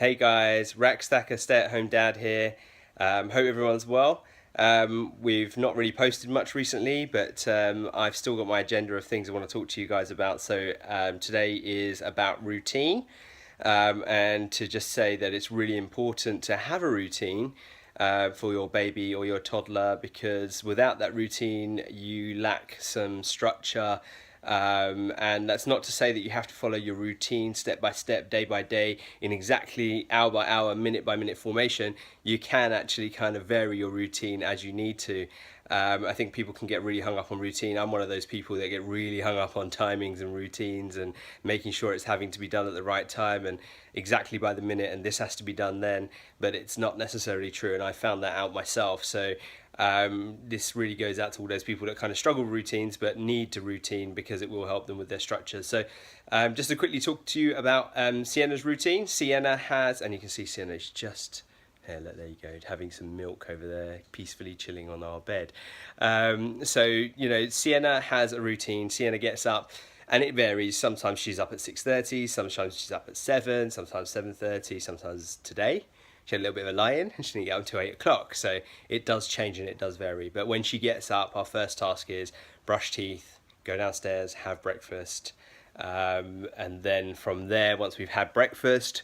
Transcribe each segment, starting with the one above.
Hey guys, Rax Thakkar, stay-at-home dad here. Hope everyone's well. We've not really posted much recently, but I've still got my agenda of things I want to talk to you guys about. So today is about routine, and to just say that it's really important to have a routine for your baby or your toddler, because without that routine, you lack some structure. And that's not to say that you have to follow your routine step by step, day by day, in exactly hour by hour, minute by minute formation. You can actually kind of vary your routine as you need to. I think people can get really hung up on routine. I'm one of those people that get really hung up on timings and routines and making sure it's having to be done at the right time and exactly by the minute, and this has to be done then, but it's not necessarily true, and I found that out myself. So this really goes out to all those people that kind of struggle with routines but need to routine because it will help them with their structures. So just to quickly talk to you about Sienna's routine. Sienna has, and you can see Sienna's just there you go, having some milk over there, peacefully chilling on our bed. So, you know, Sienna has a routine. Sienna gets up, and it varies. Sometimes she's up at 6:30, sometimes she's up at 7, sometimes 7:30, sometimes today she had a little bit of a lie-in and she didn't get up until 8 o'clock. So it does change and it does vary. But when she gets up, our first task is brush teeth, go downstairs, have breakfast. And then from there, once we've had breakfast,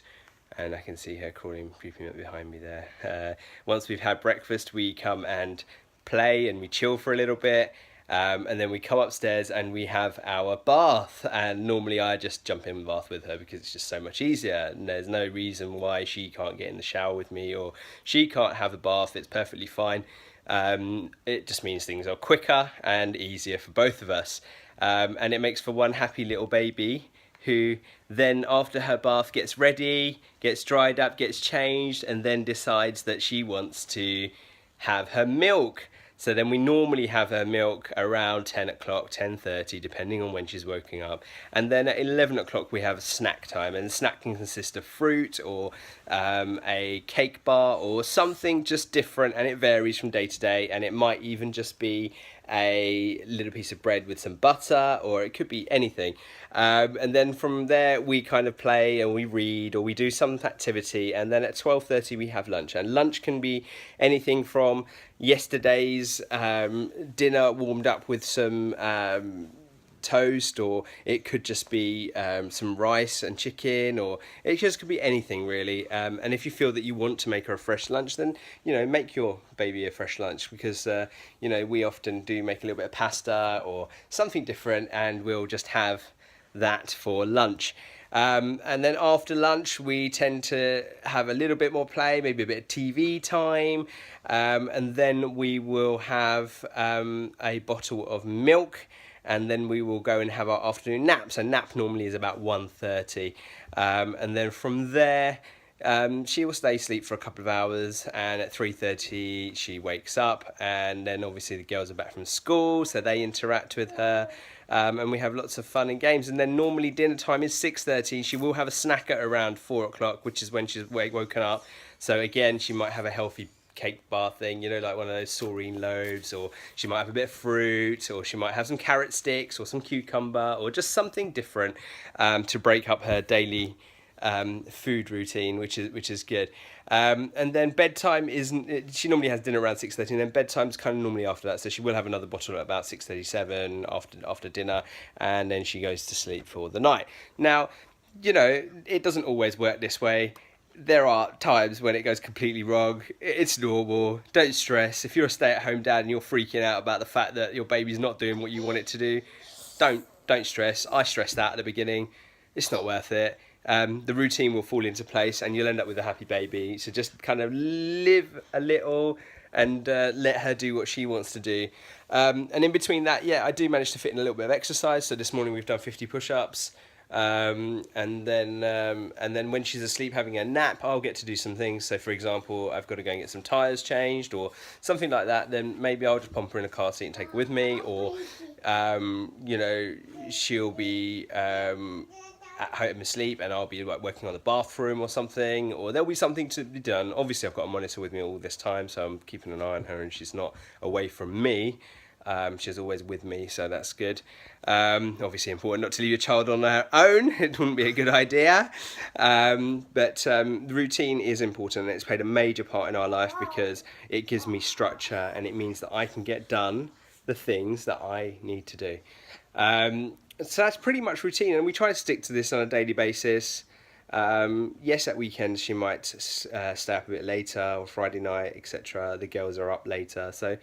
and I can see her crawling, creeping up behind me there. Once we've had breakfast, we come and play and we chill for a little bit. And then we come upstairs and we have our bath. And normally I just jump in the bath with her because it's just so much easier. And there's no reason why she can't get in the shower with me or she can't have a bath. It's perfectly fine. It just means things are quicker and easier for both of us. And it makes for one happy little baby who then after her bath gets ready, gets dried up, gets changed, and then decides that she wants to have her milk. So then we normally have her milk around 10 o'clock, 10:30, depending on when she's waking up. And then at 11 o'clock we have snack time, and snack can consist of fruit or a cake bar or something just different, and it varies from day to day, and it might even just be a little piece of bread with some butter, or it could be anything. And then from there we kind of play and we read or we do some activity, and then at 12:30 we have lunch, and lunch can be anything from yesterday's dinner warmed up with some toast, or it could just be some rice and chicken, or it just could be anything really. And if you feel that you want to make her a fresh lunch, then you know, make your baby a fresh lunch, because you know, we often do make a little bit of pasta or something different, and we'll just have that for lunch. And then after lunch we tend to have a little bit more play, maybe a bit of TV time, and then we will have a bottle of milk, and then we will go and have our afternoon naps. A nap normally is about 1:30, and then from there she will stay asleep for a couple of hours, and at 3:30 she wakes up, and then obviously the girls are back from school, so they interact with her, and we have lots of fun and games. And then normally dinner time is 6:30. She will have a snack at around 4 o'clock, which is when she's woken up. So again, she might have a healthy cake bar thing, you know, like one of those saurine loaves, or she might have a bit of fruit, or she might have some carrot sticks or some cucumber, or just something different to break up her daily food routine, which is good. And then bedtime isn't, she normally has dinner around 6:30, and then bedtime's kind of normally after that, so she will have another bottle at about 6:37 after dinner, and then she goes to sleep for the night. Now, you know, it doesn't always work this way. There are times when it goes completely wrong. It's normal. Don't stress. If you're a stay-at-home dad and you're freaking out about the fact that your baby's not doing what you want it to do, don't stress. I stressed that at the beginning. It's not worth it. The routine will fall into place and you'll end up with a happy baby. So just kind of live a little and let her do what she wants to do. And in between that, yeah, I do manage to fit in a little bit of exercise. So this morning we've done 50 push-ups. And then when she's asleep having a nap, I'll get to do some things. So for example, I've got to go and get some tyres changed or something like that. Then maybe I'll just pump her in a car seat and take her with me, or you know, she'll be at home asleep and I'll be like working on the bathroom or something, or there'll be something to be done. Obviously I've got a monitor with me all this time, so I'm keeping an eye on her and she's not away from me. She's always with me, so that's good. Obviously important not to leave your child on their own. It wouldn't be a good idea. But the routine is important, and it's played a major part in our life because it gives me structure, and it means that I can get done the things that I need to do. So that's pretty much routine, and we try to stick to this on a daily basis. Yes, at weekends she might stay up a bit later, or Friday night, etc. The girls are up later, so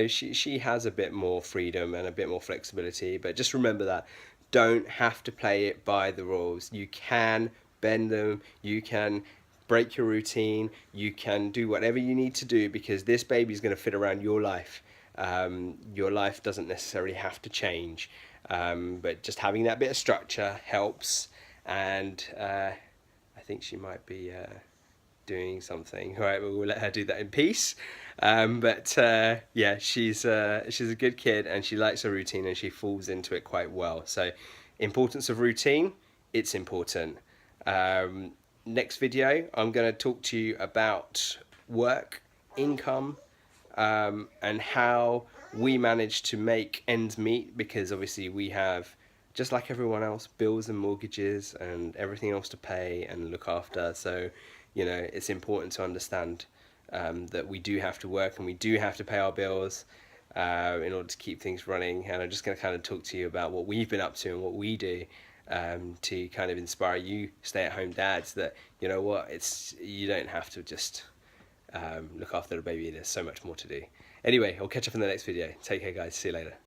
she has a bit more freedom and a bit more flexibility. But just remember that don't have to play it by the rules. You can bend them. You can break your routine. You can do whatever you need to do because this baby is going to fit around your life. Your life doesn't necessarily have to change, but just having that bit of structure helps. And I think she might be doing something. All right, well, we'll let her do that in peace. But yeah, she's a good kid, and she likes her routine, and she falls into it quite well. So, importance of routine, it's important. Next video, I'm going to talk to you about work, income, and how we manage to make ends meet, because obviously we have, just like everyone else, bills and mortgages and everything else to pay and look after. So, it's important to understand that we do have to work and we do have to pay our bills in order to keep things running. And I'm just going to kind of talk to you about what we've been up to and what we do to kind of inspire you stay-at-home dads that, you don't have to just look after the baby. There's so much more to do. Anyway, I'll catch up in the next video. Take care, guys. See you later.